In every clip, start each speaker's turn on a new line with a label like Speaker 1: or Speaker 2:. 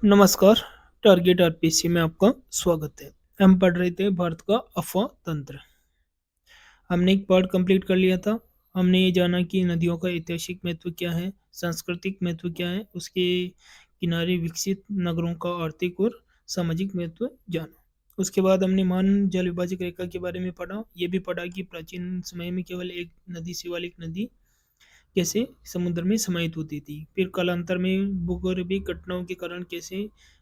Speaker 1: नमस्कार। Target RPC में आपका स्वागत है। हम पढ़ रहे थे भारत का अफवाह तंत्र। हमने एक पार्ट कंप्लीट कर लिया था। हमने ये जाना कि नदियों का ऐतिहासिक महत्व क्या है, सांस्कृतिक महत्व क्या है, उसके किनारे विकसित नगरों का आर्थिक और सामाजिक महत्व जाना। उसके बाद हमने महान जल विभाजक रेखा के बारे में पढ़ा। ये भी पढ़ा कि प्राचीन समय में केवल एक नदी शिवालिक नदी कैसे समुद्र में समाहित होती थी। फिर कालांतर में भूगर्भीय घटनाओं के कारण कैसे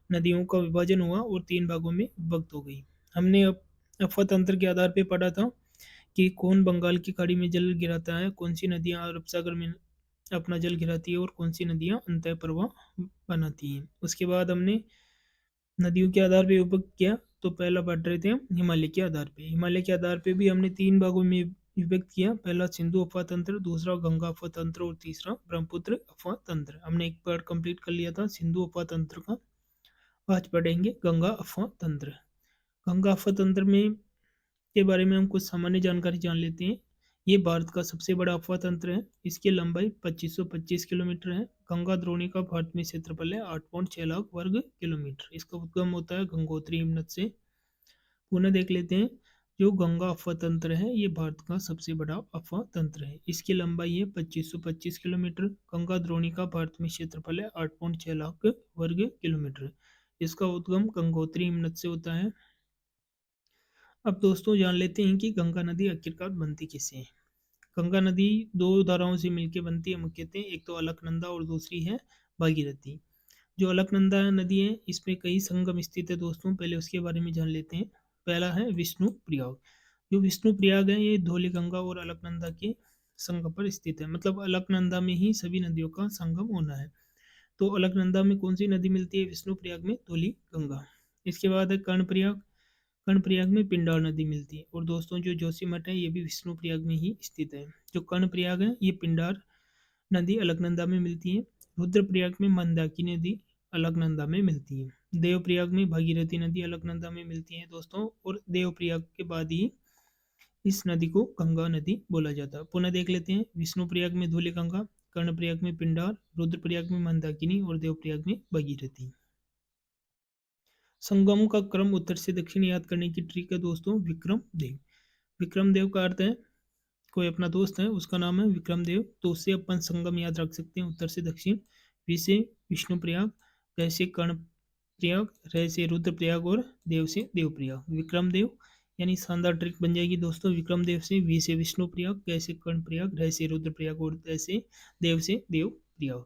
Speaker 1: नदियों का विभाजन हुआ और तीन भागों में विभक्त हो गई। हमने अफवा तंत्र के आधार पर पढ़ा था कि कौन बंगाल की खाड़ी में जल गिराता है, कौन सी नदियां अरब सागर में अपना जल गिराती है और कौन सी नदियां अंतः प्रवाह बनाती हैं। उसके बाद हमने नदियों के आधार पे विभक्त किया। तो पहला पढ़ रहे थे हम हिमालय के आधार पे। हिमालय के आधार पे भी हमने तीन भागों में विभक्त किया। पहला सिंधु अफवाह तंत्र, दूसरा गंगा अफवाह तंत्र और तीसरा ब्रह्मपुत्र अफवाह तंत्र। हमने एक पार्ट कंप्लीट कर लिया था सिंधु अफवाह तंत्र का। आज पढ़ेंगे गंगा अफवाह तंत्र। गंगा अफवाह तंत्र में के बारे में हम कुछ सामान्य जानकारी जान लेते हैं। ये भारत का सबसे बड़ा अफवाह तंत्र है। इसकी लंबाई 2525 किलोमीटर है। गंगा द्रोणी का भारत में क्षेत्रफल है 8.6 लाख वर्ग किलोमीटर। इसका उद्गम होता है गंगोत्री हिमनद से। पुनः देख लेते हैं। जो गंगा अफवाह तंत्र है ये भारत का सबसे बड़ा अफवाह तंत्र है। इसकी लंबाई है 2525 किलोमीटर। गंगा द्रोणी का भारत में क्षेत्रफल है 8.6 लाख वर्ग किलोमीटर। इसका उद्गम गंगोत्री हिमनद से होता है। अब दोस्तों जान लेते हैं कि गंगा नदी आखिरकार बनती कैसे है। गंगा नदी दो धाराओं से मिलकर बनती है मुख्यतः। एक तो अलकनंदा और दूसरी है भागीरथी। जो अलकनंदा नदी है इसमें कई संगम स्थित है दोस्तों। पहले उसके बारे में जान लेते हैं। पहला है विष्णु प्रयाग। जो विष्णु प्रयाग है ये धौली गंगा और अलकनंदा के संगम पर स्थित है। मतलब अलकनंदा में ही सभी नदियों का संगम होना है। तो अलकनंदा में कौन सी नदी मिलती है? विष्णु प्रयाग में धौली गंगा। इसके बाद है कर्णप्रयाग। कर्णप्रयाग में पिंडौर नदी मिलती है। और दोस्तों जो जोशीमठ है ये भी विष्णु प्रयाग में ही स्थित है। जो कर्णप्रयाग है ये पिंडार नदी अलकनंदा में मिलती है। रुद्रप्रयाग में मंदाकिनी नदी अलकनंदा में मिलती है। देवप्रयाग में भागीरथी नदी अलकनंदा में मिलती है दोस्तों। और देवप्रयाग के बाद ही इस नदी को गंगा नदी बोला जाता है। पुनः देख लेते हैं। विष्णुप्रयाग में धौली गंगा, कर्णप्रयाग में पिंडार, रुद्रप्रयाग में मंदाकिनी और देवप्रयाग में भागीरथी। संगम का क्रम उत्तर से दक्षिण याद करने की ट्रिक है दोस्तों विक्रम देव। विक्रम देव का अर्थ है कोई अपना दोस्त है उसका नाम है विक्रम देव, तो उससे अपन संगम याद रख सकते हैं उत्तर से दक्षिण। वि से विष्णु प्रयाग, क से कर्ण प्रयाग, र से रुद्र प्रयाग और देव से देव प्रयाग। विक्रम देव यानी शानदार ट्रिक बन जाएगी दोस्तों। विक्रम देव से, वी से विष्णु प्रयाग, क से कर्ण प्रयाग, र से रुद्र प्रयाग और द से देव प्रयाग।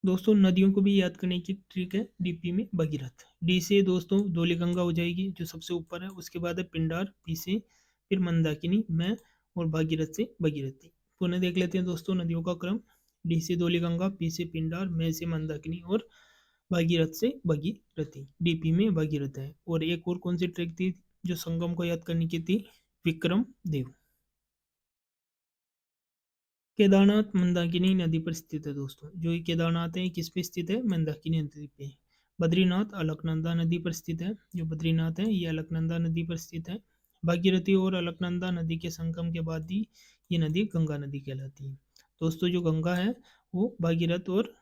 Speaker 1: दोस्तों नदियों को भी याद करने की ट्रिक है। डीपी में भगीरथ। डी से दोस्तों धौलीगंगा हो जाएगी जो सबसे ऊपर है। उसके बाद है पिंडार, पी से फिर मंदाकिनी, मैं और भागीरथ से भगीरथी। पुनः देख लेते हैं दोस्तों नदियों का क्रम। डी से धौलीगंगा, पी से पिंडार, मैं से मंदाकिनी और भागीरथ से भगीरथी। डीपी में भगीरथ है। और एक और कौन सी ट्रिक थी जो संगम को याद करने की थी? विक्रम देव। केदारनाथ मंदाकिनी नदी पर स्थित है दोस्तों। जो ये केदारनाथ है किस पे स्थित है? मंदाकिनी नदी पे। बद्रीनाथ अलकनंदा नदी पर स्थित है। जो बद्रीनाथ है ये अलकनंदा नदी पर स्थित है। भागीरथी और अलकनंदा नदी के संगम के बाद ही ये नदी गंगा नदी कहलाती है। दोस्तों जो गंगा है वो भागीरथ और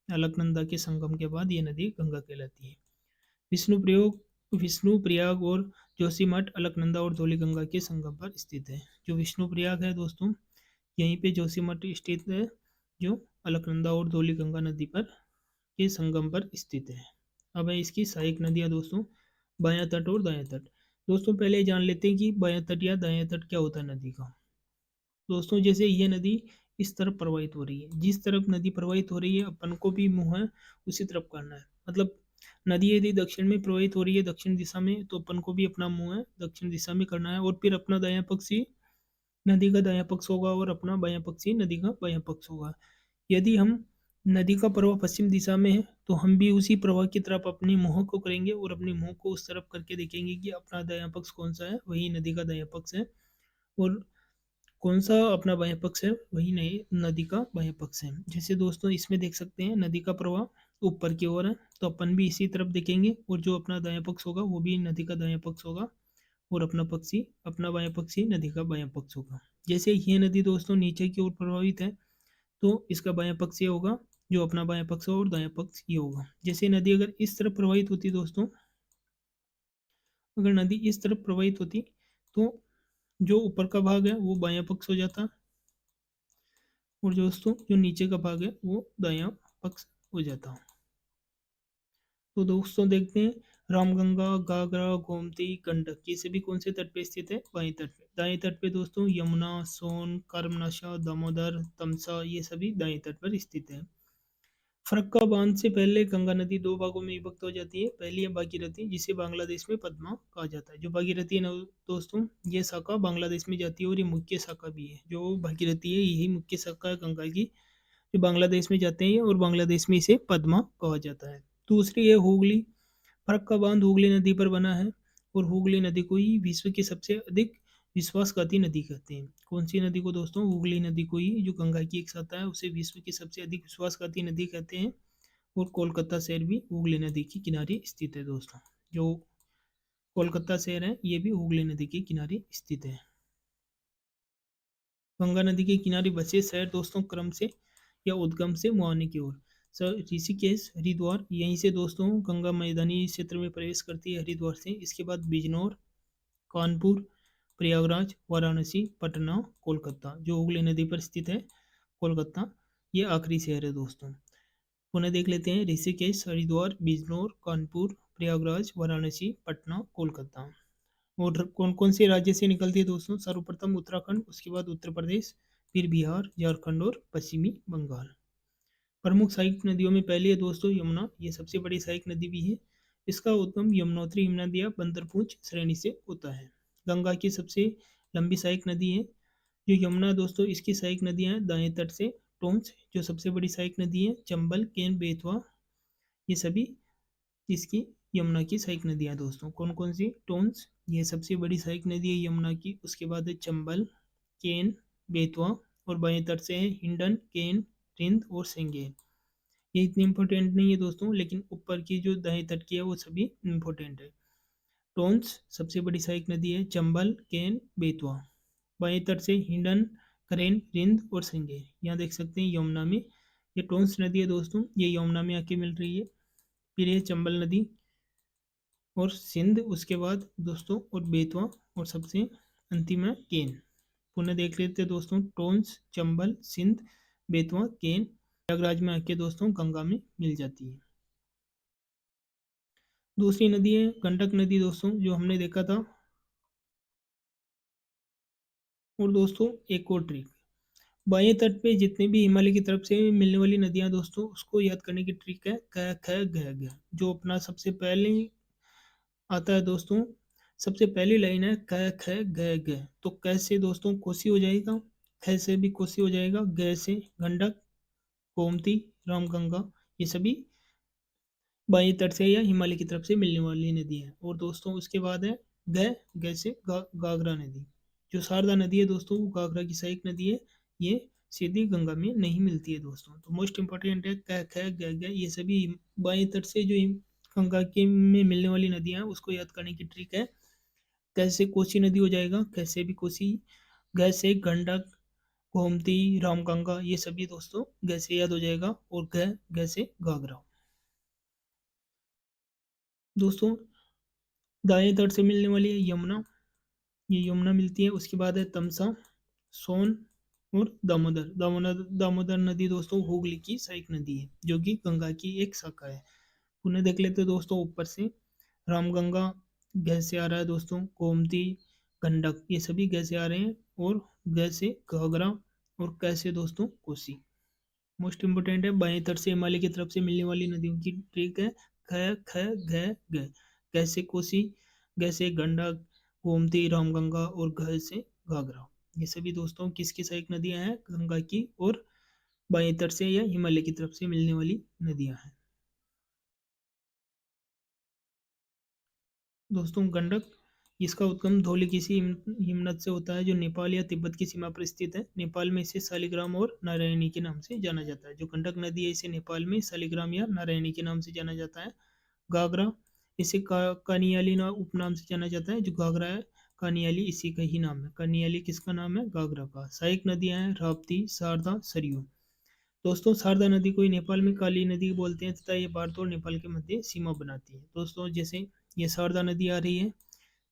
Speaker 1: अलकनंदा के संगम के बाद ये नदी गंगा कहलाती है। विष्णु प्रयाग और जोशीमठ अलकनंदा और धौलीगंगा के संगम पर स्थित है। जो विष्णु प्रयाग है दोस्तों यहीं पे जोशीमठ स्थित है जो अलकनंदा और धौलीगंगा नदी पर के संगम पर स्थित है। अब है इसकी सहायक नदियाँ दोस्तों, बायां तट और दायां तट। दोस्तों पहले जान लेते हैं कि बायां तट या दायां तट क्या होता है नदी का। दोस्तों जैसे ये नदी इस तरफ प्रवाहित हो रही है, जिस तरफ नदी प्रवाहित हो रही है अपन को भी मुंह है उसी तरफ करना है। मतलब नदी यदि दक्षिण में प्रवाहित हो रही है दक्षिण दिशा में तो अपन को भी अपना मुंह है दक्षिण दिशा में करना है। और फिर अपना दायां पक्ष ही नदी का दायां पक्ष होगा और अपना बायां पक्ष ही नदी का बायां पक्ष होगा। यदि हम नदी का प्रवाह पश्चिम दिशा में है तो हम भी उसी प्रवाह की तरफ अपने मुंह को करेंगे और अपने मुंह को उस तरफ करके देखेंगे कि अपना दायां पक्ष कौन सा है, वही नदी का दायां पक्ष है। और कौन सा अपना बायां पक्ष है वही नहीं नदी का बायां पक्ष है। जैसे दोस्तों इसमें देख सकते हैं नदी का प्रवाह ऊपर की ओर है तो अपन भी इसी तरफ देखेंगे और जो अपना दायां पक्ष होगा वो भी नदी का दायां पक्ष होगा और अपना बायां पक्षी नदी का बायां पक्ष होगा। जैसे ये नदी दोस्तों नीचे की ओर प्रभावित है तो इसका बायां पक्ष ये होगा जो अपना बायां पक्ष और दायां पक्ष ये होगा। जैसे नदी अगर इस तरफ प्रवाहित होती दोस्तों, अगर नदी इस तरफ प्रवाहित होती तो जो ऊपर का भाग है वो बायां पक्ष हो जाता, और दोस्तों जो नीचे का भाग है वो दायां पक्ष हो जाता। तो दोस्तों देखते हैं, रामगंगा, घाघरा, गोमती, गंडक ये सभी कौन से तट पे स्थित है? बाएं तट पे। दाएं तट पे दोस्तों यमुना, सोन, कर्मनाशा, दामोदर, तमसा ये सभी दाएं तट पर स्थित है। फरक्का बांध से पहले गंगा नदी दो भागों में विभक्त हो जाती है। पहली है भागीरथी, जिसे बांग्लादेश में पद्मा कहा जाता है। जो भागीरथी है ना दोस्तों, ये शाखा बांग्लादेश में जाती है और ये मुख्य शाखा भी है। जो भागीरथी है यही मुख्य शाखा है गंगा की, जो बांग्लादेश में जाते हैं और बांग्लादेश में इसे पद्मा कहा जाता है। दूसरी है हुगली। फरक्का बांध हुगली नदी पर बना है, और हुगली नदी को ही विश्व की सबसे अधिक विश्वासघाती नदी कहते हैं। कौन सी नदी को दोस्तों? हुगली नदी को ही, जो गंगा की एक शाखा है, उसे विश्व की सबसे अधिक विश्वासघाती नदी कहते हैं। और कोलकाता शहर भी हुगली नदी के किनारे स्थित है दोस्तों। जो कोलकाता शहर है ये भी हुगली नदी के किनारे स्थित है। गंगा नदी के किनारे बसे शहर दोस्तों क्रम से या उद्गम से मुहाने की ओर। सर ऋषिकेश, हरिद्वार, यहीं से दोस्तों गंगा मैदानी क्षेत्र में प्रवेश करती है हरिद्वार से। इसके बाद बिजनौर, कानपुर, प्रयागराज, वाराणसी, पटना, कोलकाता, जो हुगली नदी पर स्थित है कोलकाता, ये आखिरी शहर है दोस्तों। पुनः देख लेते हैं, ऋषिकेश, हरिद्वार, बिजनौर, कानपुर, प्रयागराज, वाराणसी, पटना, कोलकाता। और कौन कौन से राज्य से निकलती है दोस्तों? सर्वप्रथम उत्तराखंड, उसके बाद उत्तर प्रदेश, फिर बिहार, झारखंड और पश्चिमी बंगाल। प्रमुख सहायक नदियों में पहली है दोस्तों यमुना, ये सबसे बड़ी सहायक नदी भी है। इसका उद्गम यमुनोत्री हिमनदिया बंदरपूंछ श्रेणी से होता है। गंगा की सबसे लंबी सहायक नदी है जो यमुना दोस्तों, इसकी सहायक नदियां हैं दाएं तट से टोंस, जो सबसे बड़ी सहायक नदी है, चंबल, केन, बेतवा, ये सभी इसकी यमुना की सहायक नदियां दोस्तों। कौन कौन सी? टोंस, ये सबसे बड़ी सहायक नदी है यमुना की। उसके बाद है चंबल, केन, बेतवा, और बाएं तट से है हिंडन, केन, रिंद और सेंगेर। ये इतनी इंपॉर्टेंट नहीं है दोस्तों, लेकिन ऊपर की जो दाएं तट की है वो सभी इंपॉर्टेंट है। टोंस सबसे बड़ी सहायक नदी है, चंबल, केन, बेतवा। बाएं तट से हिंडन, करेन, रिंद और सेंगेर। यहाँ देख सकते हैं यमुना में, ये टोंस नदी है दोस्तों, ये यमुना में आके मिल रही है। फिर ये चंबल नदी और सिंध, उसके बाद दोस्तों और बेतवा, और सबसे अंतिम है केन। पुनः देख लेते हैं दोस्तों, टोंस, चंबल, सिंध, बेतवा, केन, प्रयागराज में आके दोस्तों गंगा में मिल जाती है। दूसरी नदी है गंडक नदी दोस्तों, जो हमने देखा था। और दोस्तों एक और ट्रिक, बाएं तट पे जितने भी हिमालय की तरफ से मिलने वाली नदियां दोस्तों, उसको याद करने की ट्रिक है क ख ग घ। जो अपना सबसे पहले आता है दोस्तों, सबसे पहली लाइन है क ख ग घ। तो क से दोस्तों कोसी हो जाएगा, ख से भी कोसी हो जाएगा, ग से गंडक, गोमती, रामगंगा, ये सभी बाएं तट से या हिमालय की तरफ से मिलने वाली नदी है। और दोस्तों उसके बाद है ग से घाघरा नदी। जो शारदा नदी है दोस्तों, वो घाघरा की सहायक नदी है, ये सीधी गंगा में नहीं मिलती है दोस्तों। तो मोस्ट इंपॉर्टेंट है क ख ग घ, ये सभी बाएं तट से जो गंगा के में मिलने वाली नदियां हैं उसको याद करने की ट्रिक है। कैसे कोसी नदी हो जाएगा, कैसे भी कोसी, ग से गंडक, गोमती, रामगंगा, ये सभी दोस्तों ग से याद हो जाएगा, और ग से घाघरा। दोस्तों दाएं तट से मिलने वाली है यमुना, ये यमुना मिलती है। उसके बाद है तमसा, सोन और दामोदर। दामोदर नदी दोस्तों हुगली की सहायक नदी है, जो कि गंगा की एक शाखा है। पुनः देख लेते हैं दोस्तों ऊपर से, रामगंगा गैस से आ रहा है दोस्तों, गोमती, गंडक, ये सभी गैस से आ रहे हैं, और गैस से घाघरा, और कैसे दोस्तों कोसी। मोस्ट इंपोर्टेंट है बाएं तट से हिमालय की तरफ से मिलने वाली नदियों की ट्रिक है ख ख घ ग। कैसे कोसी, गैसे गंडक, गोमती, रामगंगा, और घ से घाघरा। ये सभी दोस्तों किसकी सहायक नदियां हैं? गंगा की, और बाएं तट से या हिमालय की तरफ से मिलने वाली नदियां हैं। दोस्तों गंडक, इसका उद्गम धौलिकिसी हिमनद से होता है, जो नेपाल या तिब्बत की सीमा पर स्थित है। नेपाल में इसे शालिग्राम और नारायणी के नाम से जाना जाता है। जो गंडक नदी है इसे नेपाल में शालिग्राम या नारायणी के नाम से जाना जाता है। घाघरा, इसे कानियाली उपनाम से जाना जाता है। जो घाघरा है कानियाली इसी का ही नाम है। कानियाली किसका नाम है? घाघरा का। सहायक नदियां हैं राप्ती, शारदा, सरयू। दोस्तों शारदा नदी को ही नेपाल में काली नदी बोलते हैं तथा ये भारत और नेपाल के मध्य सीमा बनाती है। दोस्तों जैसे ये शारदा नदी आ रही है,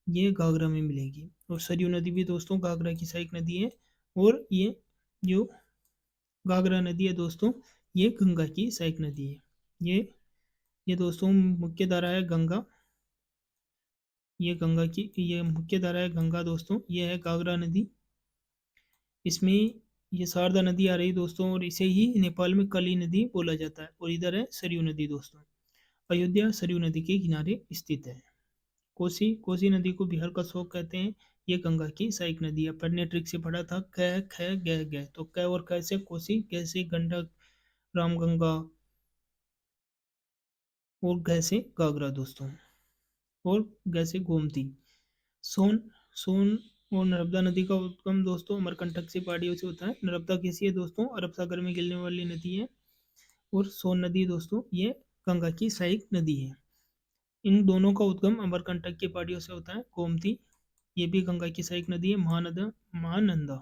Speaker 1: ये घाघरा में मिलेगी, और सरयू नदी भी दोस्तों घाघरा की सहायक नदी है। और ये जो घाघरा नदी है दोस्तों, ये गंगा की सहायक नदी है। ये दोस्तों मुख्य धारा है गंगा, ये मुख्य धारा है गंगा दोस्तों। ये है घाघरा नदी, इसमें ये शारदा नदी आ रही दोस्तों, और इसे ही नेपाल में काली नदी बोला जाता है। और इधर है सरयू नदी दोस्तों। अयोध्या सरयू नदी के किनारे स्थित है। कोसी कोसी नदी को बिहार का शोक कहते हैं। ये गंगा की सहायक नदी है। पढ़ने ट्रिक से पढ़ा था क ख ग ग, तो क और ख से कोसी, ग से गंडक, रामगंगा, और घ से घाघरा दोस्तों, और ग से गोमती। सोन सोन और नर्मदा नदी का उद्गम दोस्तों अमरकंटक से पहाड़ियों से होता है। नर्मदा कैसी है दोस्तों? अरब सागर में गिरने वाली नदी है। और सोन नदी दोस्तों ये गंगा की सहायक नदी है। इन दोनों का उद्गम अमरकंटक की पहाड़ियों से होता है। गोमती ये भी गंगा की सहायक नदी है। महानंदा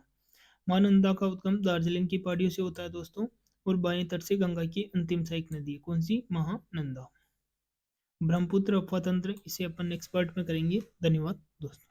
Speaker 1: महानंदा का उद्गम दार्जिलिंग की पहाड़ियों से होता है दोस्तों। और बाएं तट से गंगा की अंतिम सहायक नदी है। कौन सी? महानंदा। ब्रह्मपुत्र अफवाह तंत्र, इसे अपन नेक्स्ट पार्ट में करेंगे। धन्यवाद दोस्तों।